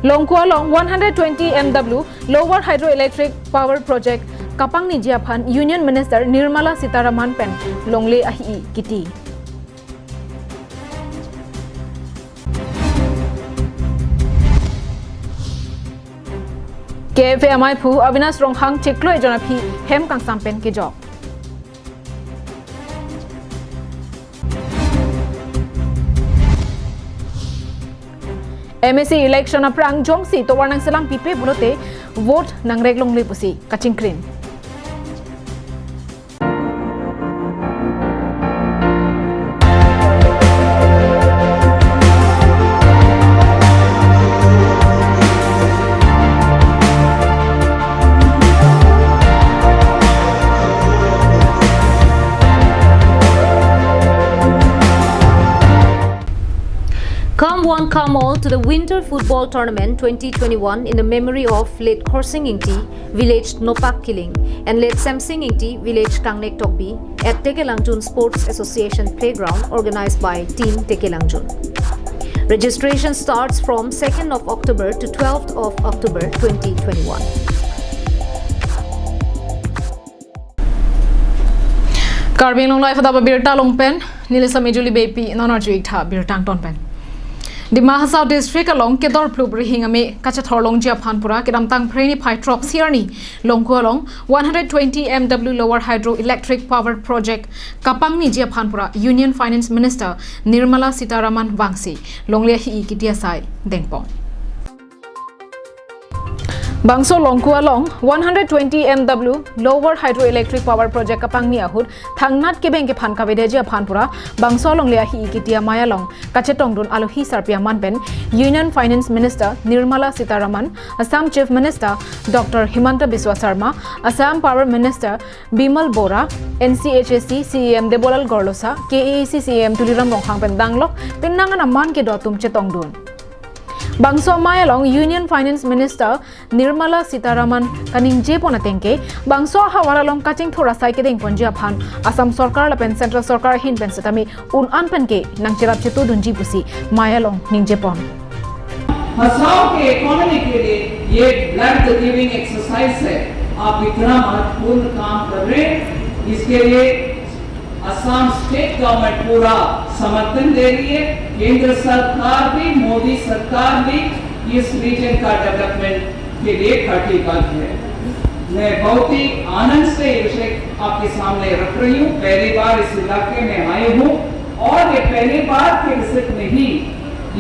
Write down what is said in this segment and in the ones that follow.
Longkua long 120 MW lower hydroelectric power project kapang ni Japan Union Minister Nirmala Sitharaman pen longle ahi kiti. KFMI phu Avinas Ronghang cheklo ejona phi hem kang sampen ke job. MSC election aprang jongsi to warnang selang pipe bulote vote nang reglong le pusi kachingkrin. Come all to the Winter Football Tournament 2021 in the memory of late Khorsing Ingti, village Nopak Kiling, and late Samsing Ingti, village Kangnek Tokbi at Tekelangjun Sports Association Playground organized by Team Tekelangjun. Registration starts from 2nd of October to 12th of October 2021. Karbing long life of Abirta long pen, Nilisa Majuli Baby, non-arjuik tha Birtang ton pen. The Mahasau district along Kedor Plubri Hingame, Kachathor long Japanpura, Kedamtang Preni Pytrop Sierni, Longkua long 120 MW lower hydroelectric power project, Kapangni Japanpura, Union Finance Minister Nirmala Sitharaman Wangsi, Longlia Hi Kitiasai, Dengpong. Bangso Longkua long 120 MW lower hydroelectric power project kapangni ahud thangnat ke bengke phan kavede Japanpura Bangso longlia hi kitia maya long kachetong dun alohi sarpia manpen Union Finance Minister Nirmala Sitharaman, Assam Chief Minister Dr. Himanta Biswa Sarma, Assam Power Minister Bimal Bora, NCHSC CEM Debolal Gorlosa, KAC CEM Tuliram Ronghang Pendanglok Penangan aman ke dotum chetong dun. Bangso Mayalong Union Finance Minister Nirmala Sitharaman kaning je ponatengke Bangso hawaralong kaching thora sai ke ding ponjia phan Assam Sarkar lapen Central Sarkar hin pen setami un anpenke nang chirap chetu dunji pusi Mayalong ning je pon Hasao के economy के लिए ये blood giving exercise है आप इतना महत्वपूर्ण काम कर रहे हैं इसके लिए असम स्टेट गवर्नमेंट पूरा समर्थन दे रही है केंद्र सरकार भी मोदी सरकार भी इस रीजन का डेवलपमेंट के लिए कटिबद्ध है मैं बहुत ही आनंद से ये विषय आपके सामने रख रही हूँ पहली बार इस इलाके में आई हूँ और ये पहली बार के विषय में ही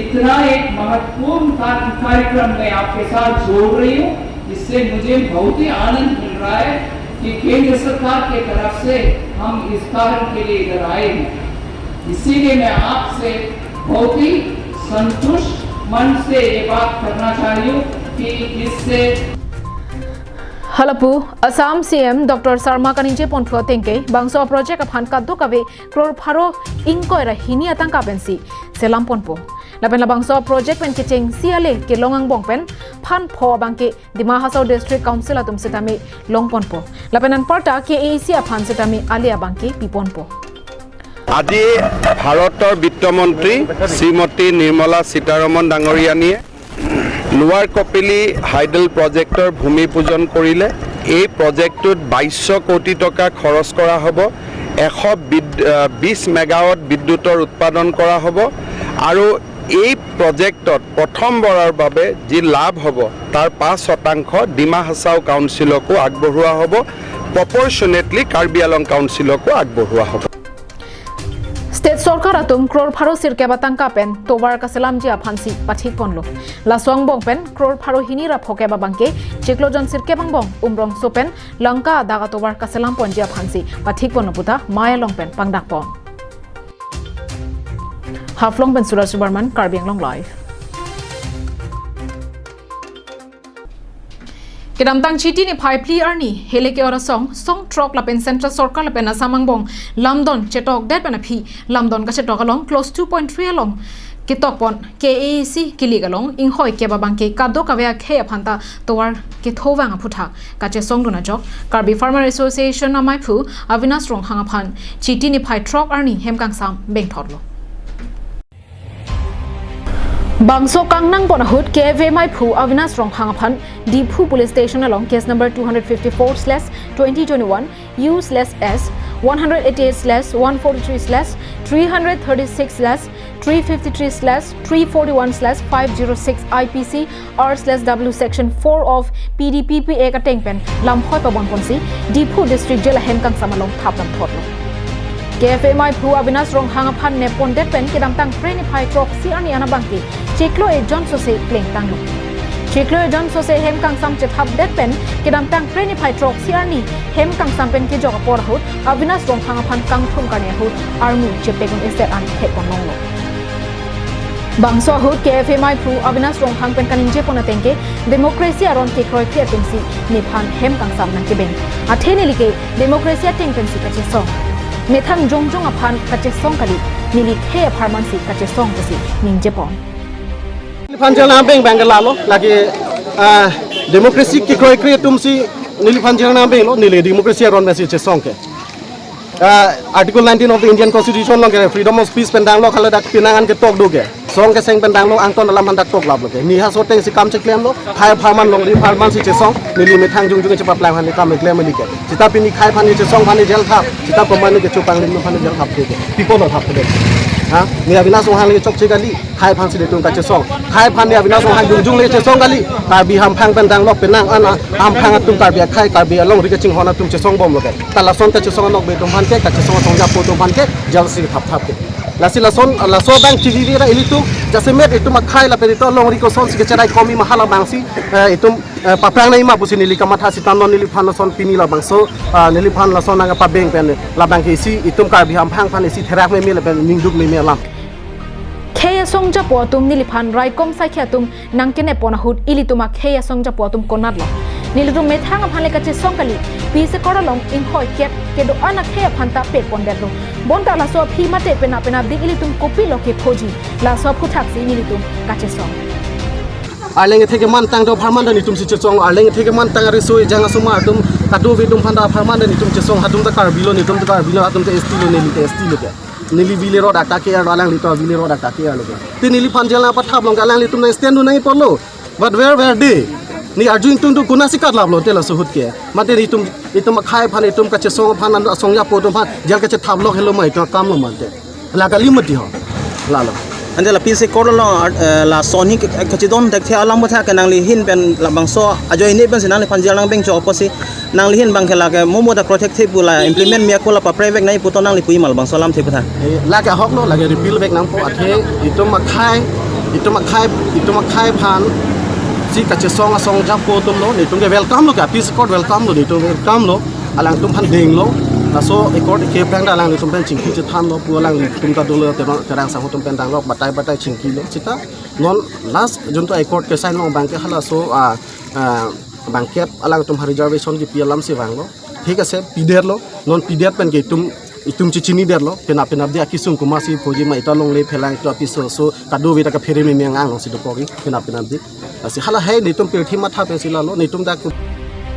इतना एक महत्वपूर्ण कार्यक्रम में आपके साथ जोड़ रही हूँ इससे मुझे बहुत ही आनंद मिल रहा है कि केंद्र सरकार के तरफ से हम इस कार्य के लिए इधर आए हैं इसीलिए मैं आपसे बहुत ही संतुष्ट मन से ये बात करना चाहती हूँ कि इससे Halapu Assam CM Dr. Sarma kaninje ponthua tengke Bangso project aphan kaddo kave crore pharo ingko era hini atang kapensi selam ponpo lapen la Bangso project pen kecheng siale ke longang bongpen phan pho bangke Dima Hasau district council atum setami long ponpo lapen an parta ke AC aphan setami alia bangke piponpo আজি ভাৰতৰ বিত্তমন্ত্ৰী শ্ৰীমতী নিৰ্মলা সীতাৰমণ ডাঙৰীয়ানীয়ে লোৱাৰ Kopili hydel projector ভূমি পূজন কৰিলে এই প্ৰজেক্টটোত 2200 কোটি টকা খৰচ কৰা হ'ব 120 মেগাৱাট বিদ্যুতৰ উৎপাদন কৰা হ'ব আৰু এই প্ৰজেক্টত প্ৰথমবাৰৰ বাবে যি লাভ হ'ব তাৰ 5% ডিমা হাছাও কাউন্সিলকো আগবঢ়োৱা হ'ব প্ৰপৰচনেটলি কাৰ্বি আলং কাউন্সিলকো আগবঢ়োৱা হ'ব State Sarkar atum crore pharo sirke batang kapen tobar kaselam jia phansi pathik ponlo laswang bongpen crore pharo hinira phoke babangke cheklojon sirke bangbong umrong sopen lanka daga tobar kaselam ponjia phansi pathik ponoputa maya longpen pangdak pon haflong pen Suraj Barman Karbiang long live Kedamtang chiti ni phai pli arni heleke ora song trok lapen Central Sarkar lapen Asamang bong Lamdon chetok det pen phi Lamdon ka chetok along close 2.3 along kitok pon KAC kilig along ing hoi ke babang ke kado ka vea khe phanta towar ke thowang phutha ka che song duna jok Karbi Farmer Association na mai phu Avinas Rong hanga phan chiti ni phai trok arni hemkang sam beng thotlo Bangso Kangnang Bonahut KV Mai Phu Avinas Rong Hangapan Deephu Police Station along case number 254/2021 U/S 188/143/356/353/341/506 IPC R/W section 4 of PDPPA ka tengpen lam hoi pabon ponsi Deephu district jail hem kang samalong thaplam thotlo KFA Mai Phu Avinas Rong Hangapan ne pondet pen kedam tang preni phai trok si ani ana bangki Cheklo e John Sose pleng tanglo Cheklo e John Sose hem kang sam che thap det pen kedam tang preni phai trok si ani hem kang sam pen ke jog por hut Avinas Rong Hangapan kang thum karne hut army che pegun estet an he konong lo Bangso hut KFA Mai Phu Avinas Rong Hang pen kanin je pona tengke democracy aron ke kroi phe tumsi niphan hem kang sam na ke ben athene like democracy teng pen si ka che so Methang jongjong aphan kache song kali nili khe pharmacy kache song kasi ningje pon Panjala beng bangala lo lagi democracy ki koi creatum si nili panjala beng lo nili democracy aron message song ke article 19 of the Indian Constitution lo ke freedom of speech pendang lo khala dak pinangan ke tok do ke song ke seng pendang lo angton dalam mandak tok lab lo ke ni ha so teng si kam che klem lo khai pharman long li pharman si che song nili methang jongjong che paplang han ni kam klem li ke sita pini khai phan ni che song phan ni jel thap sita komani ke chupang li phan ni jel thap ke people lo thap ke ha ni Avinas Rong Hang le chok che gali khai phan si de tung ka che song khai phan ni Avinas Rong Hang jongjong le che song gali ta bi ham phang pendang lo penang ana ham phang tum tar bi khai kar bi long ri ke ching hona tum che song bom lo ke ta la son ta che song nok be tum phan ke ka che song song ja po tum phan ke jal si thap thap ke lasi la son bang TV ra ilitum jase met itum khai la perito long ri ko son si ke charai komi mahala bang si itum paprang na ima pusi nili kamatha si tan nili phan son pini la bang so nili phan la son nga pa beng pen la bang ke si itum kar bi ham phang phan si therak me mi la pen ning duk me me lam Kheya songja potum nilipan raikom saikhatum nangkene ponahut ilituma kheya songja potum konadlo nilitum methanga phale kache songkali pise koralong inhoi kep kedo ana kheya phanta pet pondetlo bonta la so phi mate pena dik ilitum kopi loke phoji la so phuthaksi nilitum kache song Arleng theke man tang do pharman da nitum si chong arleng theke man tang ari soi janga suma tum kadu vidum phanda pharman da nitum chong hatum da kar bilo nitum da kar bilo hatum da estilo ne lite estilo ke nili vile ro dakta ke ar alang lito vile ro dakta ke ar lo ti nili phanjel na pathap long alang litum na stand nai porlo but where day ni arjun tum tu kuna sikat lab lo tela suhut ke mate nitum khai phan itum ka che song phan an song ya po tum phan jel ka che thap lo hello mai to kam lo mate la kali mati ho la lo Anda la pise korlo la soni kachidon dak the alam botha kanang li hin pen la bangso ajo ini pen sinang li panjal nang beng cho oposi nang li hin bang khela ke momo da protective bula implement mia ko la pa private nai puto nang li pui mal bangso lam the botha la ka hok lo la ke repeal bek nang po athe itum ma khai phan si ka che song jap po tum lo ni tum ke welcome lo ka peace court welcome lo ni tum welcome lo alang tum phan ding lo na so ekor ke prang da lang ni tum pen chingki che tham lo pu lang tum ka dolo te rang sa tum pen dang lo batai chingki lo chita non last junto ekor ke sign long bang ke hala so bang kep alang tum reservation ki pialam se bang lo ঠিক আছে পিডের lo non pider pen ke itum chichini der lo pena dia kisung kumasi phoji ma ita long le phelang to apiso so kadu bi ta ka phere me mengang lo si to pogi pena di asi hala hai ni tum pe thima tha pe sila lo ni tum da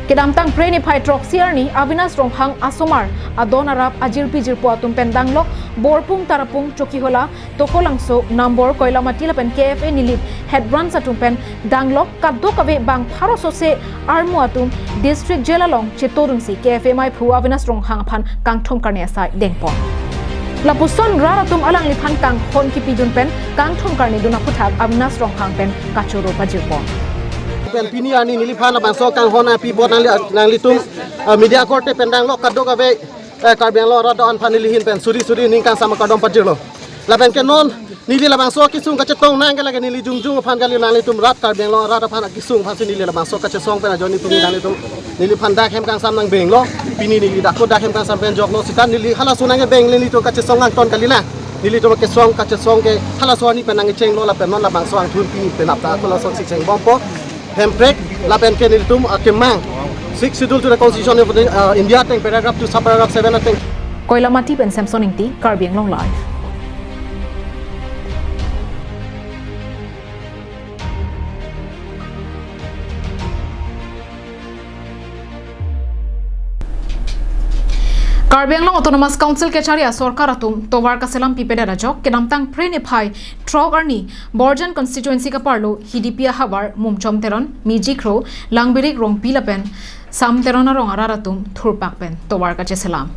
Kedam tang preni phai trok siarni Avinas Rong Hang asomar adon arab ajir pijir po atum pendang lok borpung tarapung choki hola tokolangso number koila matila pen KFA nilip head branch atum pen danglok kaddo kave bang pharo sose armu atum district jelalong chetorungsi KFA Mai Phu Avinas Rong Hang phan kangthom karne asai dengpon Lapuson raratum alang liphan kang hon ki pidun pen kangthom karne duna phuthak Avinas Rong Hang pen kachoro pajirpon pen pini ani niliphan bang so kang hona pi bot nang litum media court te pendang lo kaddo ka ve karbeng lo rod on phanili hin pen suri ning kang sama kadom pajir lo la pen ke non nili la bang so kisung ka chetong nang ke la nili jungjung phan kali nang litum rat karbeng lo rat phan kisung phan nili la bang so ka che song pen ajoni tum nang litum nili phan da khem kang sam nang beng lo pini nili da ko da khem kang sam pen jok lo sitan nili hala sunang ke beng nili to ka che song nang ton kali na nili to ke song ka che song ke hala so ni pen nang cheng lo la pen non la bang so ang thun pini pen ap ta ko la so si cheng bom po Hemprek lapen ke nilitum akemang 6 schedule to the constitution of India teng paragraph 2 subparagraph 7 teng Koila mati pen Samson ingti Karbiang long live Karbi Anglong Autonomous Council Kecharia Sorkar Atum Towar Kaselam Pipeda Rajok Kedamtang Preniphai Trog Arni Borjan Constituency Ka Parlo Hidipia Habar Mumchom Teron Mijikro Langbirik Rong Pilapen Sam Terona Rong Araratum Thurpakpen Towar Kacheselam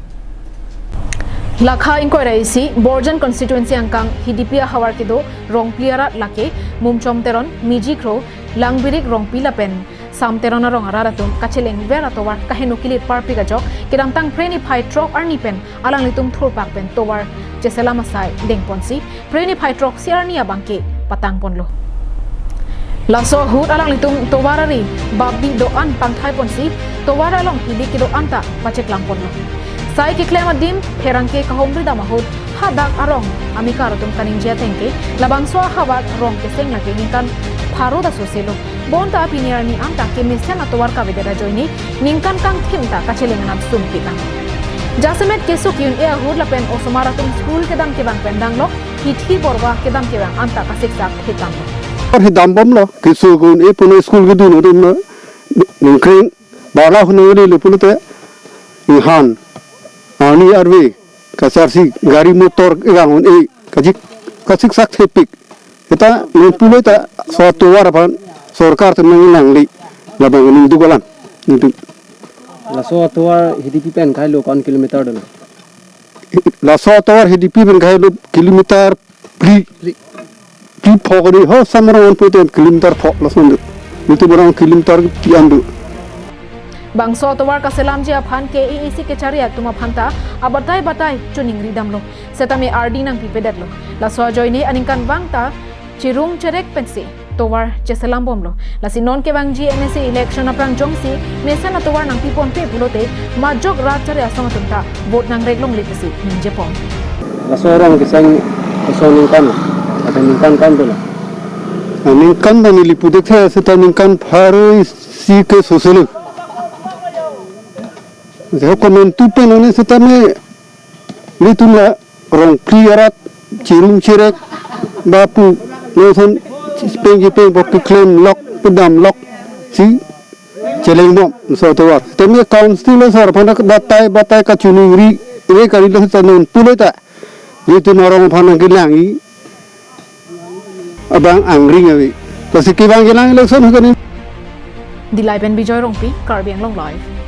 Lakha inquiry si Borjan constituency angkang Hidipia Hawar Kido Rong Pliara Lake Mumchom Teron Mijikro Langbirik Rong Pilapen Sam Terona Rong Araratum Kacheleng Vera Towar Kahenu Kilit Parpiga Jok Kedamtang Preniphai Trog Arnipen Alang Litum Thurpakpen Towar Cheselama Sai Dengponsi Preniphai Trog Siarnia Bangke Patang Ponlo Laso Hut Alang Litum Towarari Babi Doan Pangthai Ponsi Towara Long Hidi Kido Anta Pachek Lang Ponlo Sai kiklema dim herangke kahomri damahud hadak arong amikar tum kaninjia tengke labang so hawat rong keseng lagi ningkan pharo da soselo bonta piniar ni anta ke mesen atwar ka vedera joini ningkan kang thimta kachelengan sum kita jasemet kesuk yun e hud lapen osomara tum school ke dam ke bang pendang lo hithi borwa ke dam ke bang anta ka siksak hitam और हिदाम बम लो किसु गुन ए पुने school के दिन उदम निंक्रिंग बाला हुनगरी लेपुलते इहान आनी आरवे kasarsi gari motor gangun kasik sak sepik kita lepulo ta suatu warapan sorkar tenang nangli labang ini dugalan itu La suatu war hidup pen kai lo kon kilometer dana la suatu war hidup pen kai lo kilometer pri pogri ho samaran puten kilometer pog lasun itu barang kilometer piandu Bangso Towar Kaselam Jia Phan KAC Kecharia Tuma Phanta Abatai Batai Chuning Ridam Lo Setame RD Nang Pipedat Lo La So Joine Aningkan Wangta Chirung Cherek Pensi Towar Cheselam Bom Lo La Sinon Ke Wang GMC election aprang Jongsi Mesan Towar Nang Pipon Pe Pulote Majok Ratchare Asong Tumta Vote Nang Reglong Lipesi Ninjepon La so orang kisang ningkan ada ningkan kan tu lah ningkan dan lipudek saya serta ningkan pharu si ke sosial Saya komen tu penone setame litula rong kliarat cirung cirek bapu losan pengi peng bok claim lock pedam lock si celeng bom so tawar teme council sar phana batai ka chuning ri re kari lo sanon puleta itu norong phana gilangi abang angring awi kasi kibang gilangi election hukani Dilai Ben Bijoy Rongpi Karbi Anglong Live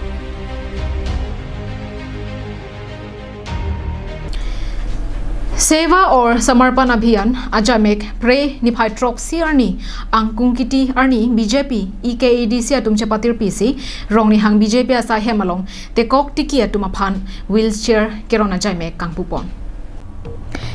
Seva or Samarpan Abhiyan Ajamek Pre Niphai Trop Siarni Angkung Kiti Arni BJP EKADC Atum Chapatir PC Rongni Hang BJP Asa Hemalong Tekok Tiki Atumaphan Wheelchair Kerona Jamek Kangpupon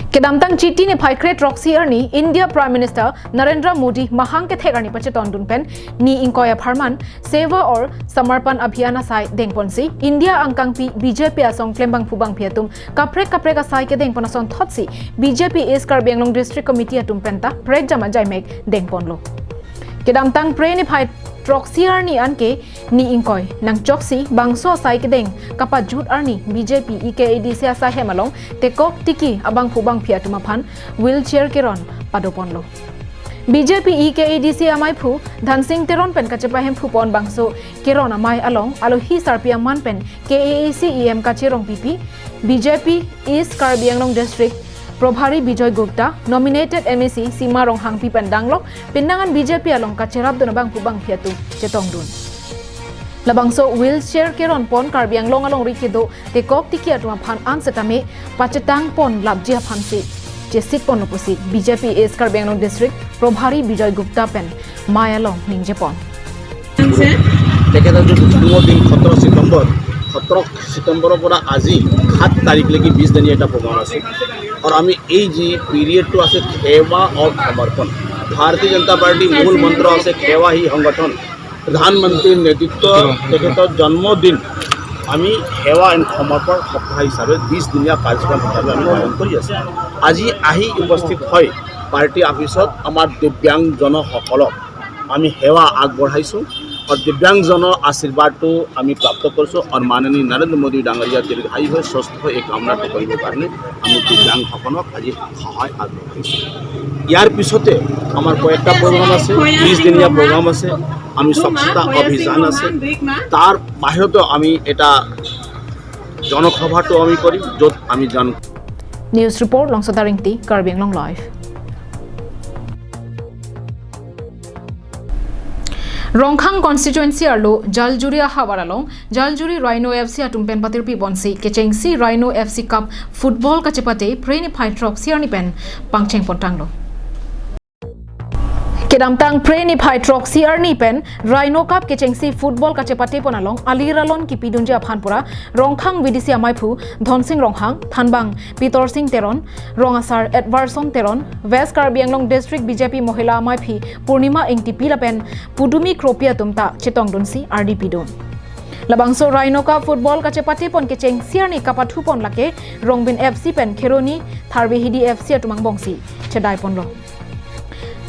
Kedamtang Chiti Niphai Kret Roxy Arni India Prime Minister Narendra Modi Mahang ke Thegani Pacheton Dunpen Ni Inkoya Pharman Seva or Samarpan Abhiyana Sai Dengponsi India Angkang Pi BJP Asong Klembang Phubang Phiatum Kaprek Asai ke Dengponason Thotsi BJP is Karbi Anglong District Committee Atum Penta Prek Jama Jaimek Dengponlo Kedamtang Pre Niphai Roxy Arni Anke Ni Inkoy Nang Choksi Bangso Sai ke Deng Kapajut Arni BJP EKADC Asa Hemalong Tekok Tiki Abang Phubang Phiatumaphan Wheelchair Keron Padoponlo BJP EKADC Amai Phu Dhansing Teron Pen Kachepahem Phupon Bangso Keron Amai Along Alohi Sarpia Man Pen KAC EM Kachirong PP BJP East Karbi Anglong District Probhari Bijoy Gupta nominated MEC Sima Rong Hang Pi Pendanglok Pindangan BJP along Kacherab Donabang Phubang Phiatu Chetongdun Labangso wheelchair Keron Pon Karbi Anglong along Rikido Tekok Tiki Atumaphan Ansetame Pachetang Pon Labjia Phansi Jesik Pon Opposite BJP is Karbi Anglong District Probhari Bijoy Gupta Pen Maya Long Ningjepon তেখেতৰ দিন 17 ছেপ্টেম্বৰৰ পৰা আজি 7 তাৰিখলৈকে 20 দিনীয়া এটা programme আছে আৰু আমি এই যি পিৰিয়ডটো আছে সেৱা আৰু সমৰ্পণ ভাৰতীয় জনতা পাৰ্টি মূল মন্ত্ৰ আছে সেৱা হি সংগঠন প্ৰধানমন্ত্ৰীৰ নেতৃত্ব তেখেতৰ জন্মদিন আমি সেৱা এণ্ড সমৰ্পণ সপ্তাহ হিচাপে 20 দিনীয়া কাৰ্যক্ৰম হিচাপে আমি পালন কৰি আছোঁ আজি আহি উপস্থিত হয় পাৰ্টি অফিচত আমাৰ দিব্যাংগজনসকলক আমি সেৱা আগবঢ়াইছোঁ और दिव्यांगजनों आशीर्वाद तो आम प्राप्त करছো और माननीय नरेंद्र मोदी डांगरिया दीर्घायु हो स्वस्थ हो एक कामना करने कारण आम दिव्यांगसक आज सहाय आगबाढ़ी यार पिछते आम कयेकटा प्रोग्राम आछे 20 दिनिया प्रोग्राम आछे आम स्वच्छता अभियान आछे तार बाहिरतो आम एटा জনসভাটো আমি কৰিম য'ত আমি জানো নিউজ ৰিপৰ্ট লংছদাৰিংটি কাৰ্বি আংলং লাইভ ৰংখাং কনষ্টিটুৱেন্সি আৰু জালজুৰি হাৱাৰালং জালজুৰি ৰাইনো এফচি আতুমপেন পাতিৰ পিবনসি কেচেংসি ৰাইনো এফচি কাপ ফুটবল কাচেপাতে প্ৰেনি ফাইট্ৰক সিয়াৰনি পেন পাংচেং পন্টাংলো Kedamtang preni phai troxy arni pen Rhino Cup kechengsi football kachepate ponalong aliralon kipidunja phanpura rongkhang vidisi amaipu dhonsing ronghang thanbang pitor singh teron rongasar edwarson teron west karbi anglong district bjp mohila amaipi purnima engti pilapen pudumi kropia tumta chetongdunsi rdp don Labangso Rhino Cup football kachepate pon kecheng siarni kapathu pon lake rongbin fc pen kheroni tharbe hidi fc atumang bongsi chedai ponlo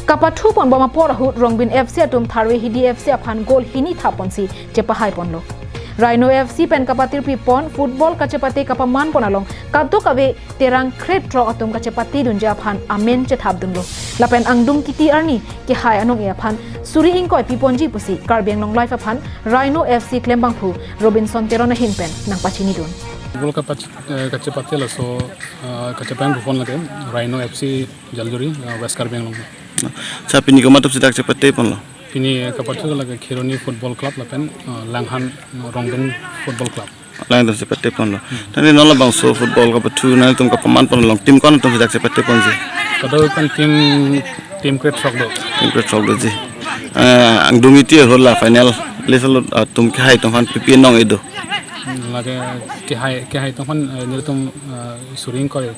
Kapathu pon bama porahu rongbin FC atum tharwe hidi FC aphan gol hini thaponsi chepahai ponlo Rhino FC pen kapatir pi pon football kachepati kapaman ponalong kaddo kawe terang kret tro atum kachepati dunja aphan amen che thabdunlo lapen angdum kiti arni ke hai anong e aphan suri ingkoi pi ponji pusi karbeng long life aphan Rhino FC klembangphu Robinson terona hinpen nang pachini dun Gol kachepati la so kachepang phone late Rhino FC Jaljuri West Karbeng long Sa pini ko matop sidak cepate pon lo. Pini kapatsu laga Khironi Football Club lapen Langhan Rongbin Football Club. Lang to cepate pon lo. Tani nola bang so football ka patu na tum ka paman pon long tim kon tum sidak cepate pon ji. Kado kan tim create sok do. Tim create sok do ji. Ang dumiti hola final lesal tum ke hai tum han pipi nong edo. Lage ke hai tum han nirtum suring kore.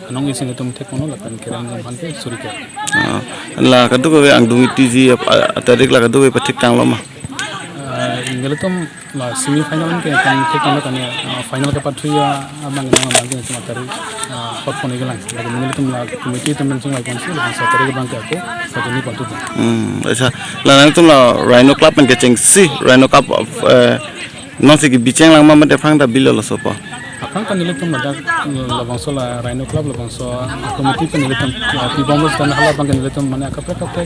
Anong ising tum tek mono lapen kirang jam han pe suri ke. La kadu ko ang dumiti ji atarik la kadu pe thik tang lo ma. Ngelatum la semi final ke kan thik tang kan final ke pathu ya abang bang ke tum atari hot phone gelang. Lagi ngelatum la committee tum sing lai konsi la satari bang ke aku satuni kontu. Acha la nang tum la Rhino Club pen ke cheng si Rhino Cup of non si ki bicheng lang ma de phang da bilo lo so pa. Apang kan nilitum labangso la Rhino Club labangso committee kan nilitum pi bombos dan hala bang kan nilitum mane kapre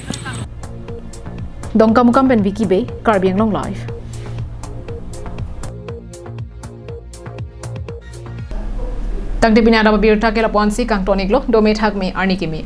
Dongka mukam pen wiki be Karbi Anglong live Tangde bina Abirta ke la ponsi kang tonik lo dome thak me arni ke me